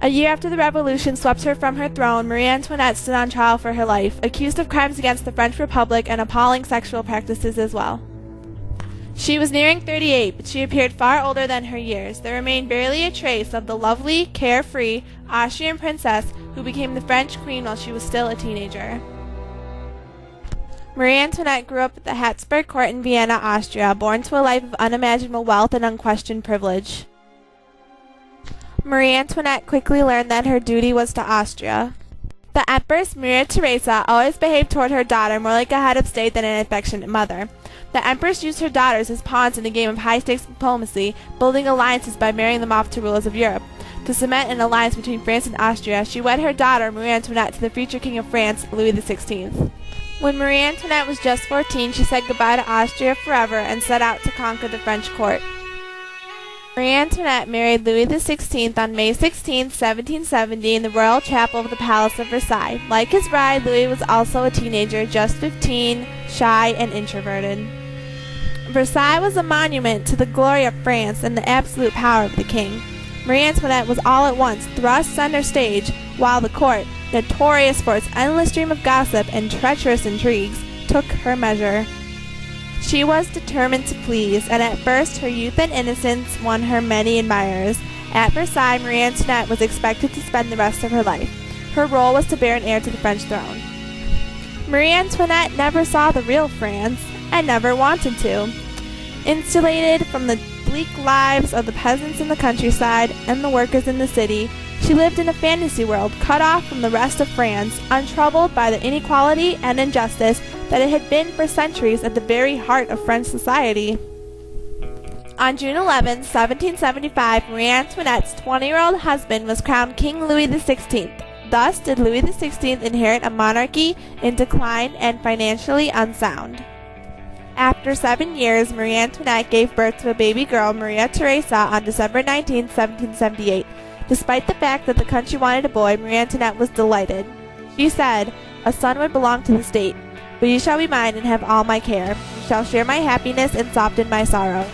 A year after the revolution swept her from her throne, Marie Antoinette stood on trial for her life, accused of crimes against the French Republic and appalling sexual practices as well. She was nearing 38, but she appeared far older than her years. There remained barely a trace of the lovely, carefree Austrian princess who became the French queen while she was still a teenager. Marie Antoinette grew up at the Habsburg court in Vienna, Austria, born to a life of unimaginable wealth and unquestioned privilege. Marie Antoinette quickly learned that her duty was to Austria. The Empress Maria Theresa always behaved toward her daughter more like a head of state than an affectionate mother. The Empress used her daughters as pawns in a game of high-stakes diplomacy, building alliances by marrying them off to rulers of Europe. To cement an alliance between France and Austria, she wed her daughter Marie Antoinette to the future King of France, Louis XVI. When Marie Antoinette was just 14, she said goodbye to Austria forever and set out to conquer the French court. Marie Antoinette married Louis XVI on May 16, 1770 in the royal chapel of the Palace of Versailles. Like his bride, Louis was also a teenager, just 15, shy and introverted. Versailles was a monument to the glory of France and the absolute power of the king. Marie Antoinette was all at once thrust center stage, while the court, notorious for its endless stream of gossip and treacherous intrigues, took her measure. She was determined to please, and at first her youth and innocence won her many admirers. At Versailles, Marie Antoinette was expected to spend the rest of her life. Her role was to bear an heir to the French throne. Marie Antoinette never saw the real France, and never wanted to. Insulated from the bleak lives of the peasants in the countryside and the workers in the city, she lived in a fantasy world, cut off from the rest of France, untroubled by the inequality and injustice that it had been for centuries at the very heart of French society. On June 11, 1775, Marie Antoinette's 20-year-old husband was crowned King Louis XVI. Thus did Louis XVI inherit a monarchy in decline and financially unsound. After 7 years, Marie Antoinette gave birth to a baby girl, Maria Theresa, on December 19, 1778. Despite the fact that the country wanted a boy, Marie Antoinette was delighted. She said, "A son would belong to the state, but you shall be mine and have all my care. You shall share my happiness and soften my sorrow."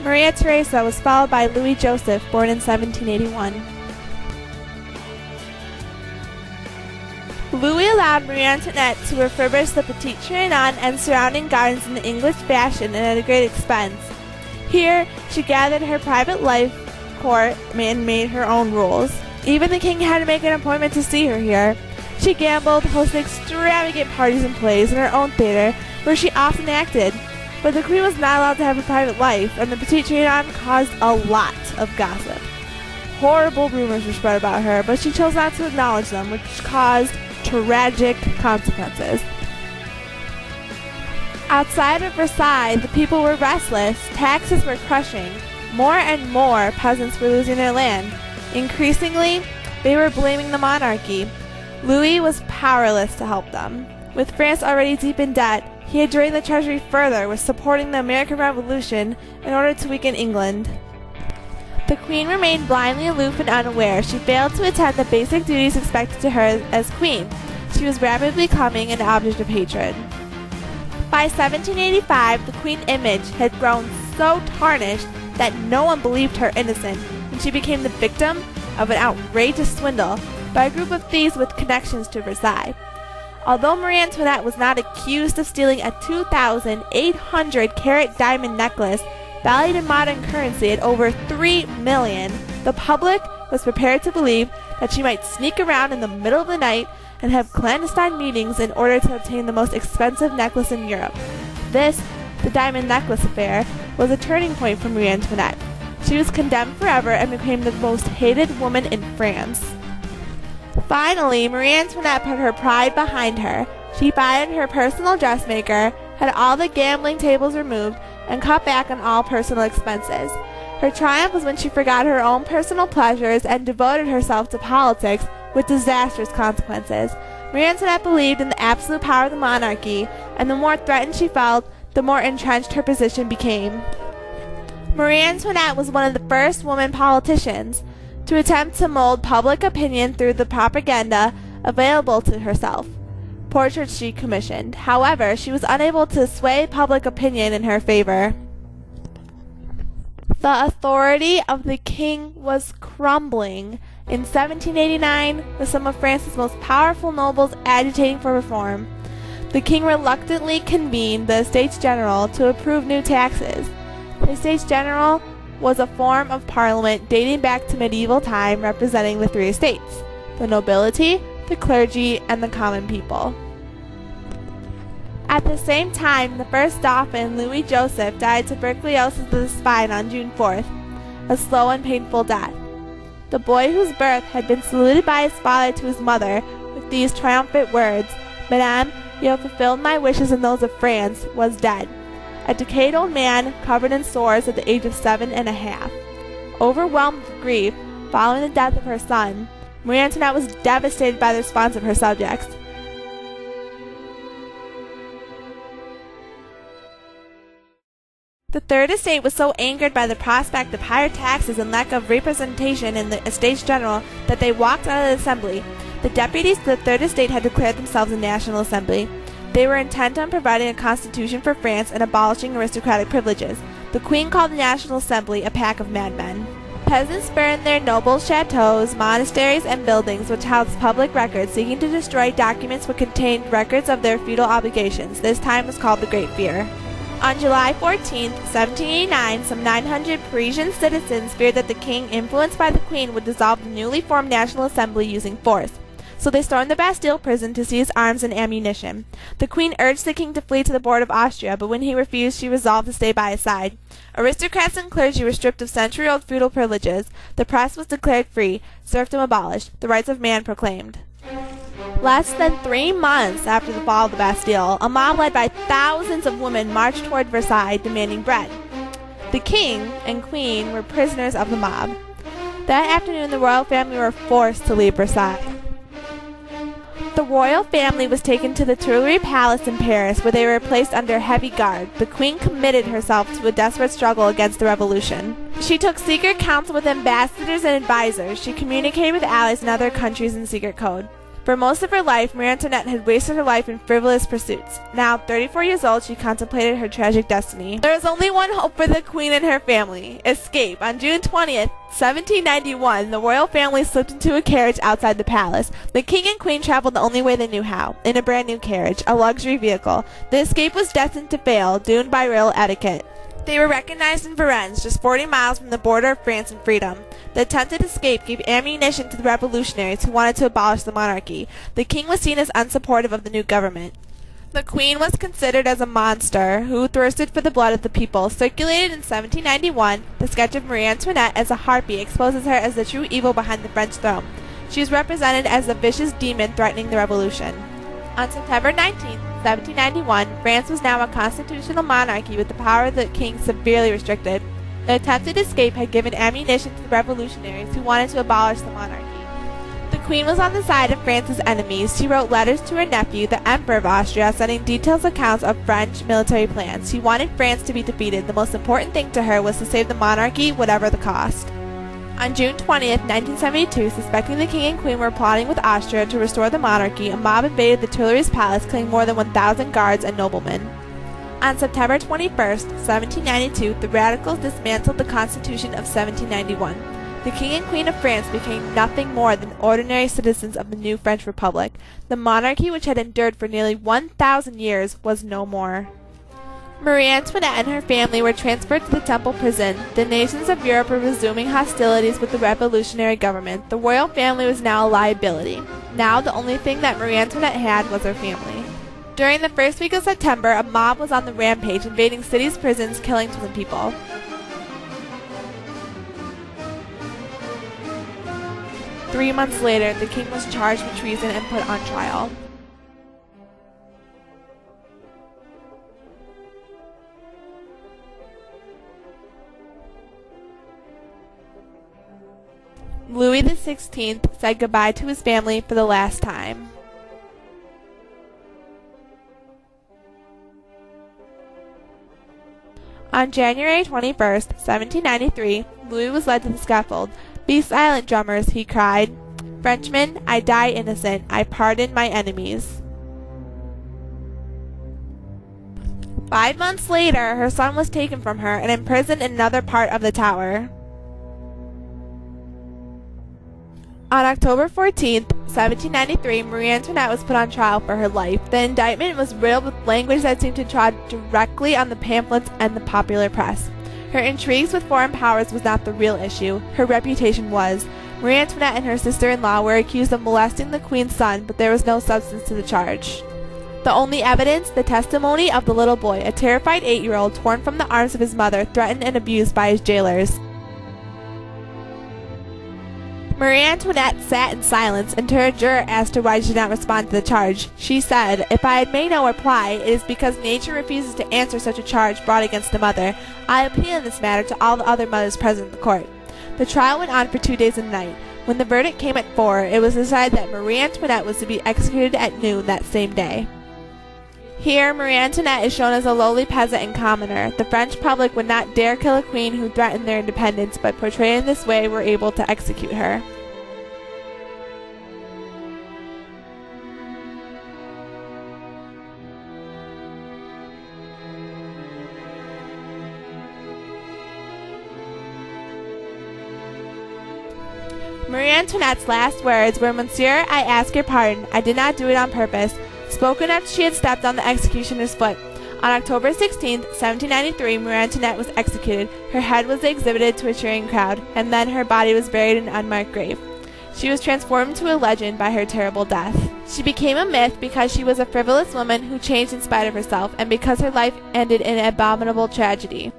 Maria Theresa was followed by Louis Joseph, born in 1781. Louis allowed Marie Antoinette to refurbish the Petit Trianon and surrounding gardens in the English fashion and at a great expense. Here, she gathered her private life court and made her own rules. Even the king had to make an appointment to see her here. She gambled, hosted extravagant parties and plays in her own theater, where she often acted. But the queen was not allowed to have a private life, and the Petit Trianon caused a lot of gossip. Horrible rumors were spread about her, but she chose not to acknowledge them, which caused tragic consequences. Outside of Versailles, the people were restless, taxes were crushing, more and more peasants were losing their land. Increasingly, they were blaming the monarchy. Louis was powerless to help them. With France already deep in debt, he had drained the treasury further with supporting the American Revolution in order to weaken England. The queen remained blindly aloof and unaware. She failed to attend the basic duties expected to her as queen. She was rapidly becoming an object of hatred. By 1785, the queen image had grown so tarnished that no one believed her innocent, and she became the victim of an outrageous swindle by a group of thieves with connections to Versailles. Although Marie Antoinette was not accused of stealing a 2,800-carat diamond necklace valued in modern currency at over $3 million, the public was prepared to believe that she might sneak around in the middle of the night and have clandestine meetings in order to obtain the most expensive necklace in Europe. This, the diamond necklace affair, was a turning point for Marie Antoinette. She was condemned forever and became the most hated woman in France. Finally, Marie Antoinette put her pride behind her. She fired her personal dressmaker, had all the gambling tables removed, and cut back on all personal expenses. Her triumph was when she forgot her own personal pleasures and devoted herself to politics with disastrous consequences. Marie Antoinette believed in the absolute power of the monarchy, and the more threatened she felt, the more entrenched her position became. Marie Antoinette was one of the first women politicians to attempt to mold public opinion through the propaganda available to herself. Portraits she commissioned. However, she was unable to sway public opinion in her favor. The authority of the king was crumbling. In 1789, with some of France's most powerful nobles agitating for reform, the king reluctantly convened the Estates General to approve new taxes. The Estates General was a form of parliament dating back to medieval time representing the three estates: the nobility, the clergy, and the common people. At the same time, the first Dauphin, Louis Joseph, died of tuberculosis of the spine on June 4th, a slow and painful death. The boy whose birth had been saluted by his father to his mother with these triumphant words, "Madame, you have fulfilled my wishes and those of France," was dead, a decayed old man covered in sores at the age of 7.5. Overwhelmed with grief following the death of her son, Marie Antoinette was devastated by the response of her subjects. The Third Estate was so angered by the prospect of higher taxes and lack of representation in the Estates General that they walked out of the assembly. The deputies to the Third Estate had declared themselves a national assembly. They were intent on providing a constitution for France and abolishing aristocratic privileges. The Queen called the National Assembly a pack of madmen. Peasants burned their noble chateaux, monasteries, and buildings which housed public records, seeking to destroy documents which contained records of their feudal obligations. This time was called the Great Fear. On July 14, 1789, some 900 Parisian citizens feared that the king, influenced by the Queen, would dissolve the newly formed National Assembly using force. So they stormed the Bastille prison to seize arms and ammunition. The Queen urged the king to flee to the border of Austria, but when he refused, she resolved to stay by his side. Aristocrats and clergy were stripped of century-old feudal privileges. The press was declared free, serfdom abolished, the rights of man proclaimed. Less than 3 months after the fall of the Bastille, a mob led by thousands of women marched toward Versailles demanding bread. The king and queen were prisoners of the mob. That afternoon, the royal family were forced to leave Versailles. The royal family was taken to the Tuileries Palace in Paris, where they were placed under heavy guard. The queen committed herself to a desperate struggle against the revolution. She took secret counsel with ambassadors and advisors. She communicated with allies in other countries in secret code. For most of her life, Marie Antoinette had wasted her life in frivolous pursuits. Now, 34 years old, she contemplated her tragic destiny. There was only one hope for the queen and her family: escape. On June 20th, 1791, the royal family slipped into a carriage outside the palace. The king and queen traveled the only way they knew how, in a brand new carriage, a luxury vehicle. The escape was destined to fail, doomed by royal etiquette. They were recognized in Varennes, just 40 miles from the border of France and freedom. The attempted escape gave ammunition to the revolutionaries who wanted to abolish the monarchy. The king was seen as unsupportive of the new government. The queen was considered as a monster who thirsted for the blood of the people. Circulated in 1791, the sketch of Marie Antoinette as a harpy exposes her as the true evil behind the French throne. She is represented as a vicious demon threatening the revolution. On September 19, 1791, France was now a constitutional monarchy with the power of the king severely restricted. The attempted escape had given ammunition to the revolutionaries who wanted to abolish the monarchy. The queen was on the side of France's enemies. She wrote letters to her nephew, the Emperor of Austria, sending detailed accounts of French military plans. She wanted France to be defeated. The most important thing to her was to save the monarchy, whatever the cost. On June 20th, 1972, suspecting the king and queen were plotting with Austria to restore the monarchy, a mob invaded the Tuileries Palace, killing more than 1,000 guards and noblemen. On September 21st, 1792, the radicals dismantled the Constitution of 1791. The king and queen of France became nothing more than ordinary citizens of the new French Republic. The monarchy, which had endured for nearly 1,000 years, was no more. Marie Antoinette and her family were transferred to the Temple prison. The nations of Europe were resuming hostilities with the revolutionary government. The royal family was now a liability. Now the only thing that Marie Antoinette had was her family. During the first week of September, a mob was on the rampage, invading cities' prisons, killing 20 people. Three months later, the king was charged with treason and put on trial. Louis XVI said goodbye to his family for the last time. On January 21st, 1793, Louis was led to the scaffold. "Be silent, drummers," he cried. "Frenchmen, I die innocent. I pardon my enemies." 5 months later, her son was taken from her and imprisoned in another part of the tower. On October 14, 1793, Marie Antoinette was put on trial for her life. The indictment was riddled with language that seemed to draw directly on the pamphlets and the popular press. Her intrigues with foreign powers was not the real issue. Her reputation was. Marie Antoinette and her sister-in-law were accused of molesting the Queen's son, but there was no substance to the charge. The only evidence, the testimony of the little boy, a terrified 8-year-old torn from the arms of his mother, threatened and abused by his jailers. Marie Antoinette sat in silence until her juror asked her why she did not respond to the charge. She said, "If I had made no reply, it is because nature refuses to answer such a charge brought against a mother. I appeal in this matter to all the other mothers present in the court." The trial went on for 2 days and a night. When the verdict came at 4, it was decided that Marie Antoinette was to be executed at noon that same day. Here, Marie Antoinette is shown as a lowly peasant and commoner. The French public would not dare kill a queen who threatened their independence, but portrayed in this way were able to execute her. Marie Antoinette's last words were, "Monsieur, I ask your pardon. I did not do it on purpose," spoken after she had stepped on the executioner's foot. On October 16, 1793, Marie Antoinette was executed. Her head was exhibited to a cheering crowd, and then her body was buried in an unmarked grave. She was transformed to a legend by her terrible death. She became a myth because she was a frivolous woman who changed in spite of herself, and because her life ended in an abominable tragedy.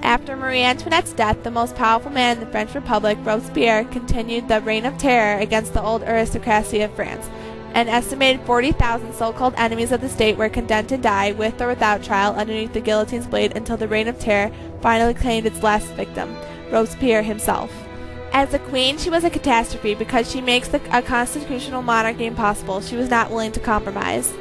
After Marie Antoinette's death, the most powerful man in the French Republic, Robespierre, continued the reign of terror against the old aristocracy of France. An estimated 40,000 so-called enemies of the state were condemned to die, with or without trial, underneath the guillotine's blade until the reign of terror finally claimed its last victim, Robespierre himself. As a queen, she was a catastrophe because she makes a constitutional monarchy impossible. She was not willing to compromise.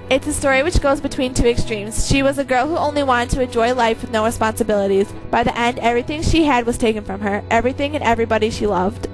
It's a story which goes between two extremes. She was a girl who only wanted to enjoy life with no responsibilities. By the end, everything she had was taken from her, everything and everybody she loved.